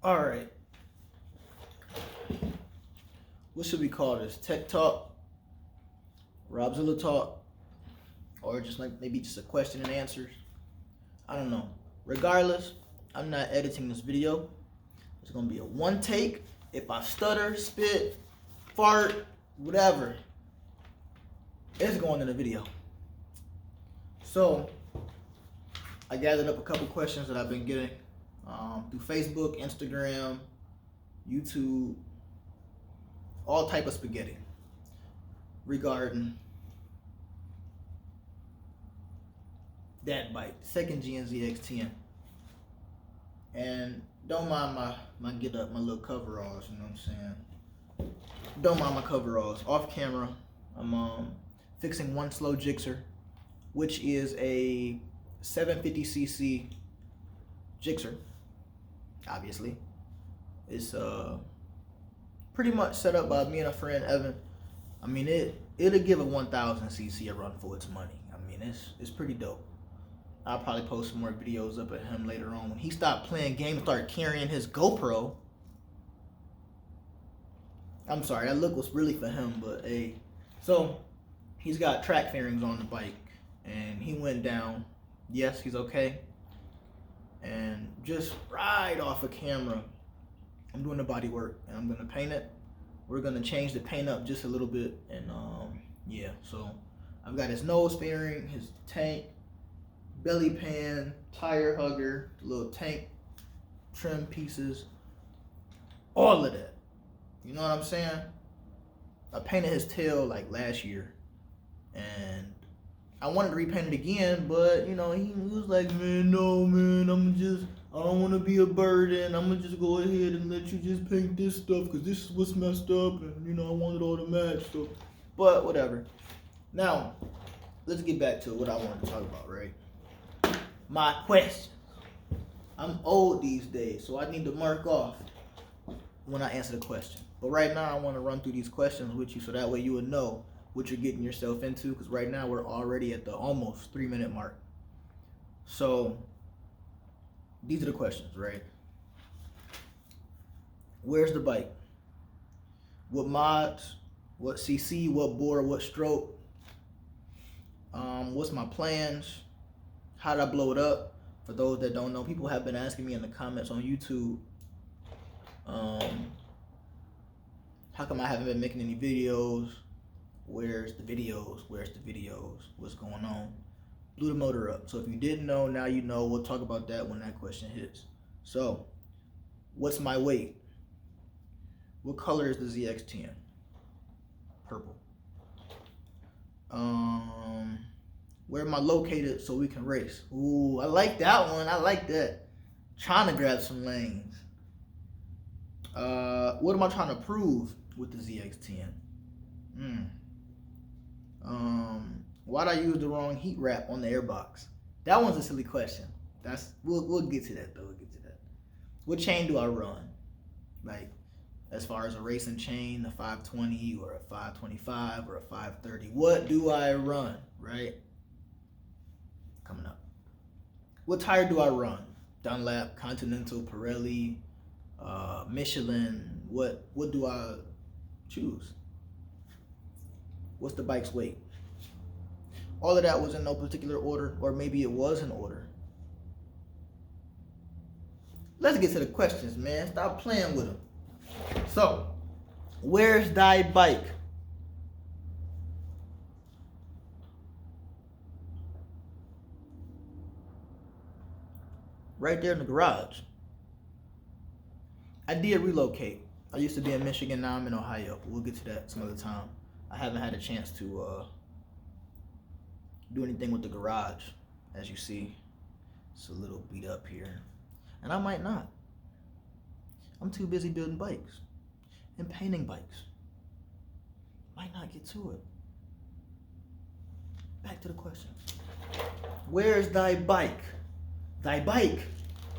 All right. What should we call this? Tech talk, Robzilla talk, or just like maybe just a question and answers? I don't know. Regardless, I'm not editing this video. It's gonna be a one take. If I stutter, spit, fart, whatever, it's going in the video. So I gathered up a couple questions that I've been getting through Facebook, Instagram, YouTube, all type of spaghetti regarding that bike, second gen zx10. And don't mind my get up, my little coveralls, you know what I'm saying? Don't mind my coveralls. Off camera, I'm fixing one slow Gixxer, which is a 750cc Gixxer, obviously. It's pretty much set up by me and a friend, Evan. I mean, it'll give a 1000cc a run for its money. I mean, it's pretty dope. I'll probably post some more videos up at him later on. When he stopped playing games and started carrying his GoPro. I'm sorry, that look was really for him, but hey. So, he's got track fairings on the bike, and he went down. Yes, he's okay. And just right off of camera, I'm doing the body work, and I'm gonna paint it. We're gonna change the paint up just a little bit, and yeah. So, I've got his nose fairing, his tank, belly pan, tire hugger, the little tank trim pieces, all of that. You know what I'm saying? I painted his tail like last year, and I wanted to repaint it again, but you know, he was like, man, no, man, I don't want to be a burden. I'm gonna just go ahead and let you just paint this stuff because this is what's messed up, and you know, I want it all to match. So, but whatever. Now, let's get back to what I wanted to talk about, right? My questions. I'm old these days, so I need to mark off when I answer the question. But right now, I want to run through these questions with you so that way you would know what you're getting yourself into, because right now we're already at the almost 3-minute mark. So these are the questions, right? Where's the bike? What mods? What CC? What bore? What stroke? What's my plans? How did I blow it up? For those that don't know, people have been asking me in the comments on YouTube, how come I haven't been making any videos? Where's the videos? Where's the videos? What's going on? Blew the motor up. So if you didn't know, now you know. We'll talk about that when that question hits. So, what's my weight? What color is the ZX10? Purple. Where am I located so we can race? Ooh, I like that one. I like that. Trying to grab some lanes. What am I trying to prove with the ZX10? Why'd I use the wrong heat wrap on the airbox? That one's a silly question. We'll get to that though. We'll get to that. What chain do I run? Like, as far as a racing chain, a 520 or a 525 or a 530. What do I run? Right? Coming up. What tire do I run? Dunlap, Continental, Pirelli, Michelin. What do I choose? What's the bike's weight? All of that was in no particular order, or maybe it was in order. Let's get to the questions, man. Stop playing with them. So, where's thy bike? Right there in the garage. I did relocate. I used to be in Michigan, now I'm in Ohio. We'll get to that some other time. I haven't had a chance to do anything with the garage. As you see, it's a little beat up here. And I might not. I'm too busy building bikes and painting bikes. Might not get to it. Back to the question. Where's thy bike? Thy bike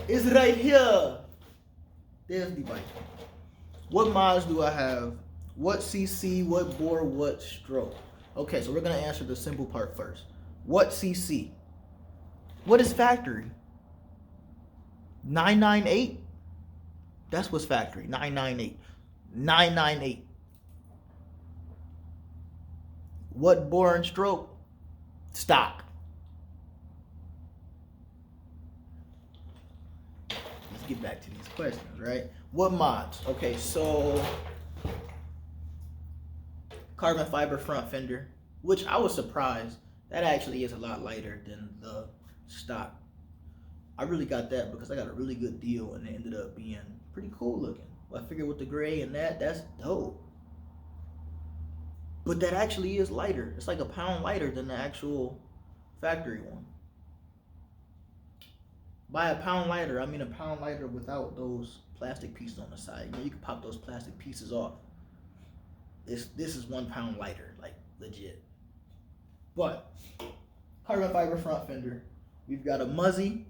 is right here. There's the bike. What mods do I have? What CC, what bore, what stroke? Okay, so we're gonna answer the simple part first. What CC? What is factory? 998? That's what's factory. 998. 998. What bore and stroke? Stock. Let's get back to these questions, right? What mods? Okay, so carbon fiber front fender, which I was surprised. That actually is a lot lighter than the stock. I really got that because I got a really good deal and it ended up being pretty cool looking. Well, I figured with the gray and that's dope. But that actually is lighter. It's like a pound lighter than the actual factory one. By a pound lighter, I mean a pound lighter without those plastic pieces on the side. You know, you can pop those plastic pieces off. This is 1 pound lighter, like legit. But carbon fiber front fender. We've got a Muzzy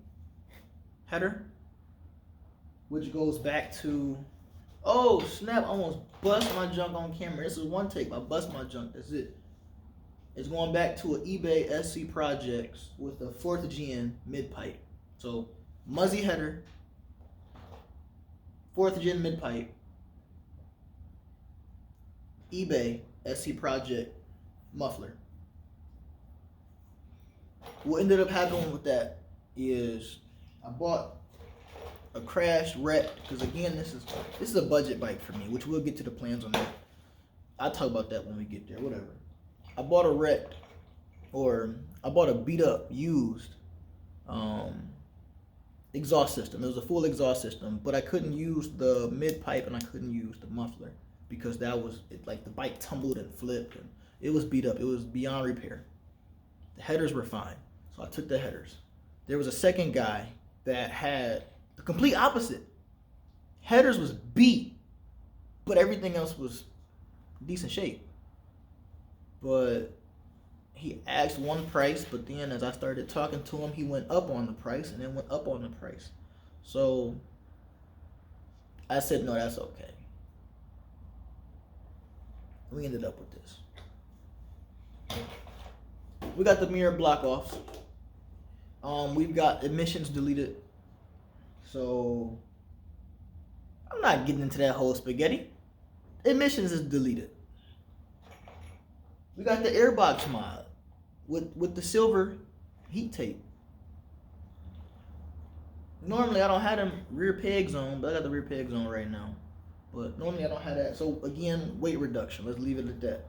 header, which goes back to, oh snap, I almost bust my junk on camera. This is one take, I bust my junk, that's it. It's going back to an eBay SC Projects with a 4th gen mid pipe. So Muzzy header, 4th gen mid pipe, eBay SC Project muffler. What ended up happening with that is I bought a crash wreck, because again this is a budget bike for me, which we'll get to the plans on that. I'll talk about that when we get there, whatever. I bought a wrecked, or I bought a beat up used exhaust system. It was a full exhaust system, but I couldn't use the mid pipe and I couldn't use the muffler because that was like the bike tumbled and flipped and it was beat up. It was beyond repair. The headers were fine, so I took the headers. There was a second guy that had the complete opposite. Headers was beat, but everything else was decent shape. But he asked one price, but then as I started talking to him, he went up on the price and then went up on the price. So I said, no, that's okay. We ended up with this. We got the mirror block offs. We've got emissions deleted. So I'm not getting into that whole spaghetti. Emissions is deleted. We got the airbox mod with the silver heat tape. Normally I don't have them rear pegs on, but I got the rear pegs on right now. But normally I don't have that. So again, weight reduction. Let's leave it at that.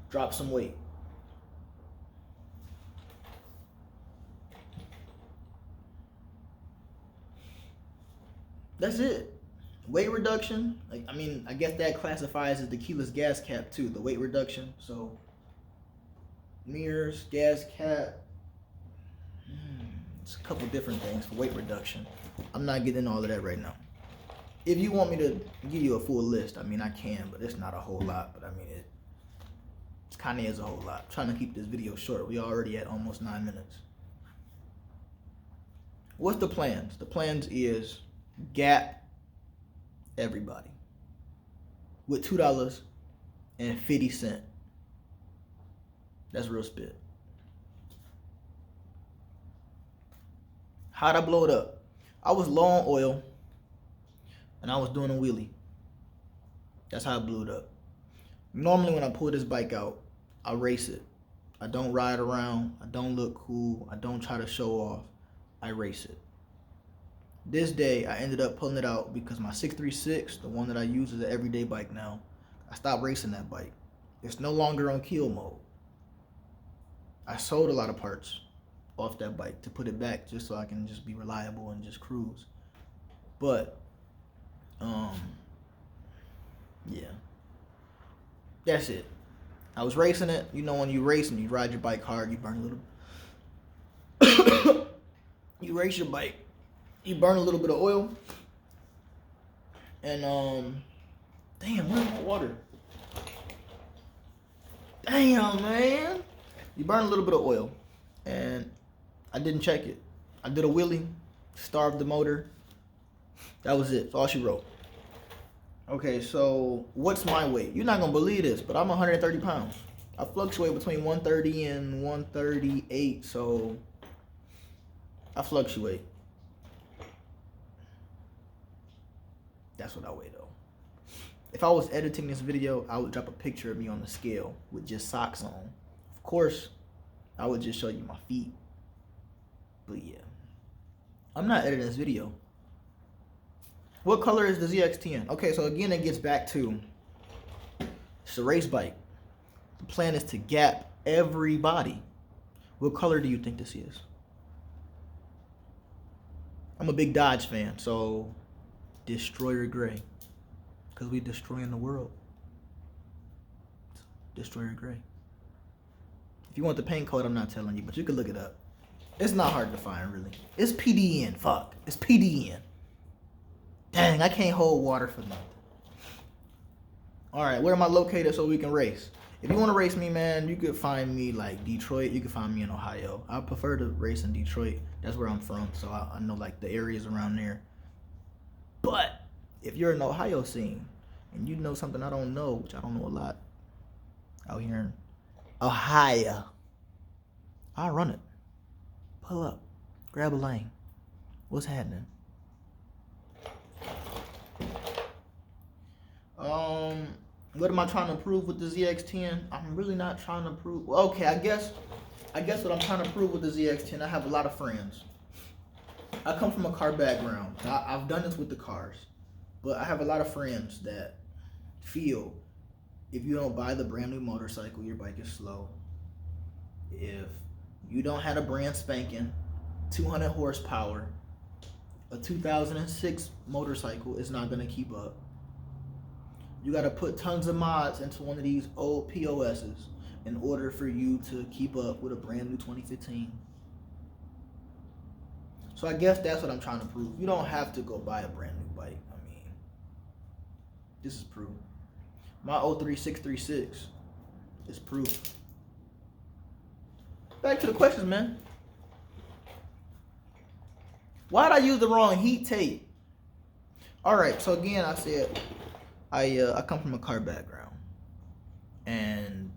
Drop some weight. That's it. Weight reduction. Like, I mean, I guess that classifies as the keyless gas cap too. The weight reduction. So mirrors, gas cap. It's a couple different things for weight reduction. I'm not getting all of that right now. If you want me to give you a full list, I mean, I can, but it's not a whole lot. But I mean, it kind of is a whole lot. I'm trying to keep this video short. We already at almost 9 minutes. What's the plans? The plans is Gap everybody with $2.50. That's real spit. How'd I blow it up? I was low on oil and I was doing a wheelie. That's how I blew it up. Normally when I pull this bike out, I race it. I don't ride around. I don't look cool. I don't try to show off. I race it. This day I ended up pulling it out because my 636, the one that I use as an everyday bike now, I stopped racing that bike. It's no longer on kill mode. I sold a lot of parts off that bike to put it back just so I can just be reliable and just cruise. But yeah, that's it. I was racing it. You know, when you race and you ride your bike hard, you burn a little. You race your bike, you burn a little bit of oil, and damn, where's my water? Damn, man. You burn a little bit of oil, and I didn't check it. I did a wheelie, starved the motor. That was it. That's all she wrote. Okay, so what's my weight? You're not gonna believe this, but I'm 130 pounds. I fluctuate between 130 and 138, so I fluctuate. That's what I weigh though. If I was editing this video, I would drop a picture of me on the scale with just socks on. Of course, I would just show you my feet. But yeah, I'm not editing this video. What color is the ZX10? Okay, so again, it gets back to, it's a race bike. The plan is to gap everybody. What color do you think this is? I'm a big Dodge fan, so Destroyer Gray. Because we destroying the world. Destroyer Gray. If you want the paint code, I'm not telling you, but you can look it up. It's not hard to find, really. It's PDN, fuck. It's PDN. Dang, I can't hold water for nothing. All right, where am I located so we can race? If you want to race me, man, you could find me like Detroit. You could find me in Ohio. I prefer to race in Detroit. That's where I'm from, so I know like the areas around there. But if you're in the Ohio scene and you know something I don't know, which I don't know a lot, out here in Ohio, I'll run it. Pull up. Grab a lane. What's happening? What am I trying to prove with the ZX10? I'm really not trying to prove. Well, okay, I guess what I'm trying to prove with the ZX10, I have a lot of friends. I come from a car background. I've done this with the cars, but I have a lot of friends that feel if you don't buy the brand new motorcycle, your bike is slow. If you don't have a brand spanking 200 horsepower, a 2006 motorcycle is not going to keep up. You got to put tons of mods into one of these old POSs in order for you to keep up with a brand new 2015. So I guess that's what I'm trying to prove. You don't have to go buy a brand new bike. I mean, this is proof. My 03636 is proof. Back to the questions, man. Why'd I use the wrong heat tape? All right, so again, I said I come from a car background, and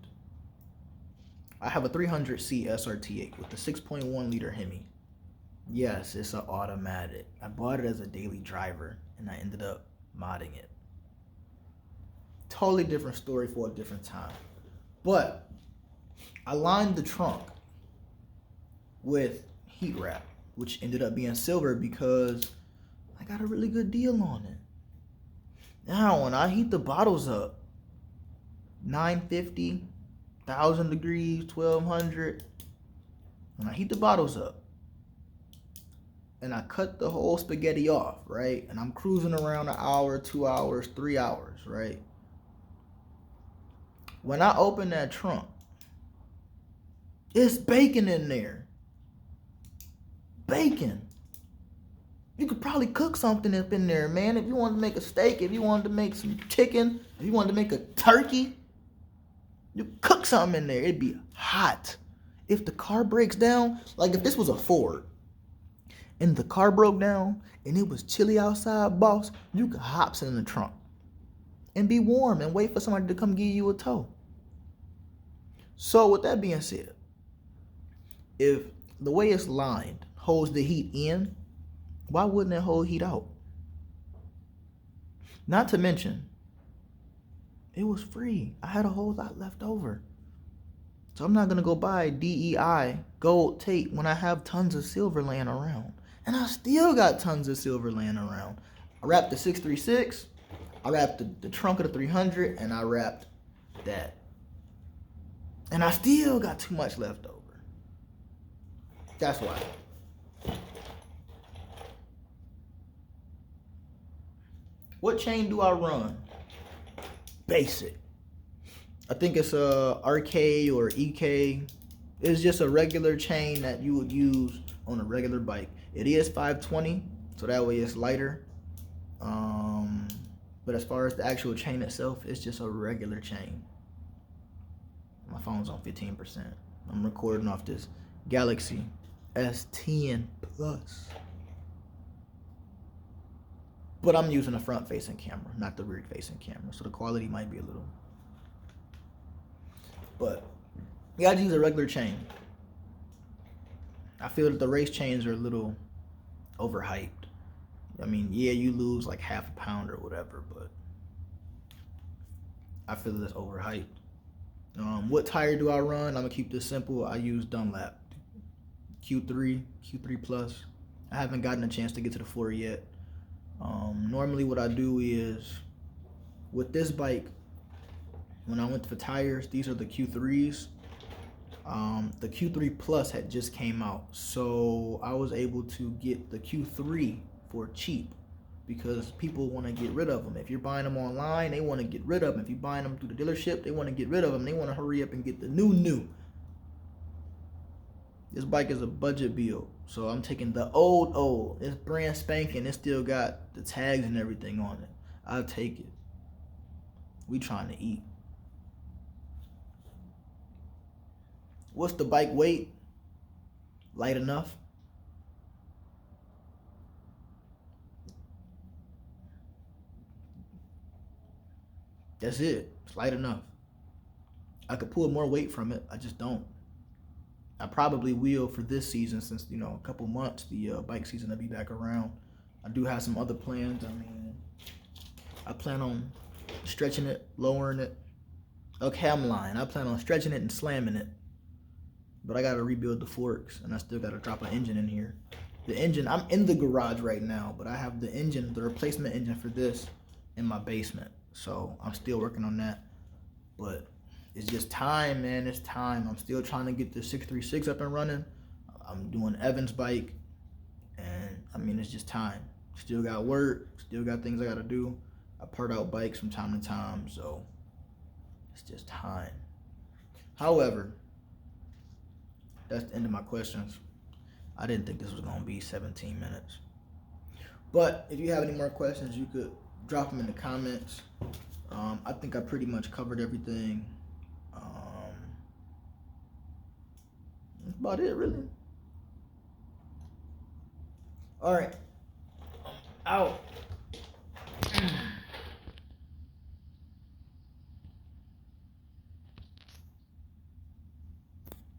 I have a 300C SRT8 with a 6.1 liter Hemi. Yes, it's an automatic. I bought it as a daily driver, and I ended up modding it. Totally different story for a different time. But I lined the trunk with heat wrap, which ended up being silver because I got a really good deal on it. Now, when I heat the bottles up, 950, 1,000 degrees, 1,200, when I heat the bottles up, and I cut the whole spaghetti off, right? And I'm cruising around an hour, 2 hours, 3 hours, right? When I open that trunk, it's bacon in there. Bacon. You could probably cook something up in there, man. If you wanted to make a steak, if you wanted to make some chicken, if you wanted to make a turkey, you cook something in there. It'd be hot. If the car breaks down, like if this was a Ford, and the car broke down, and it was chilly outside, boss, you could hop in the trunk and be warm and wait for somebody to come give you a tow. So with that being said, if the way it's lined holds the heat in, why wouldn't it hold heat out? Not to mention, it was free. I had a whole lot left over. So I'm not going to go buy DEI gold tape when I have tons of silver laying around. And I still got tons of silver laying around. I wrapped the 636, I wrapped the trunk of the 300, and I wrapped that. And I still got too much left over. That's why. What chain do I run? Basic. I think it's a RK or EK. It's just a regular chain that you would use on a regular bike. It is 520, so that way it's lighter. But as far as the actual chain itself, it's just a regular chain. My phone's on 15%. I'm recording off this Galaxy S10 Plus. But I'm using a front-facing camera, not the rear-facing camera, so the quality might be a little. But you gotta use a regular chain. I feel that the race chains are a little overhyped. I mean, yeah, you lose like half a pound or whatever, but I feel that's overhyped. What tire do I run? I'm gonna keep this simple. I use Dunlap Q3 Plus. I haven't gotten a chance to get to the 4 yet. Normally what I do is, with this bike, when I went for tires, these are the Q3s. The Q3 Plus had just came out, so I was able to get the Q3 for cheap because people want to get rid of them. If you're buying them online, they want to get rid of them. If you're buying them through the dealership, they want to get rid of them. They want to hurry up and get the new. This bike is a budget build, so I'm taking the old. It's brand spanking. It still got the tags and everything on it. I'll take it. We trying to eat. What's the bike weight? Light enough. That's it. It's light enough. I could pull more weight from it. I just don't. I probably will for this season, since a couple months the bike season will be back around. I do have some other plans. I mean, I plan on stretching it, lowering it. Okay, I'm lying. I plan on stretching it and slamming it. But I gotta rebuild the forks, and I still gotta drop an engine in here. The engine, I'm in the garage right now, but I have the engine, the replacement engine for this, in my basement. So I'm still working on that. But it's just time, man. It's time. I'm still trying to get the 636 up and running. I'm doing Evan's bike, and I mean, it's just time. Still got work, still got things I gotta do. I part out bikes from time to time, so it's just time. However, that's the end of my questions. I didn't think this was gonna be 17 minutes. But if you have any more questions, you could drop them in the comments. I think I pretty much covered everything. That's about it, really. All right, out.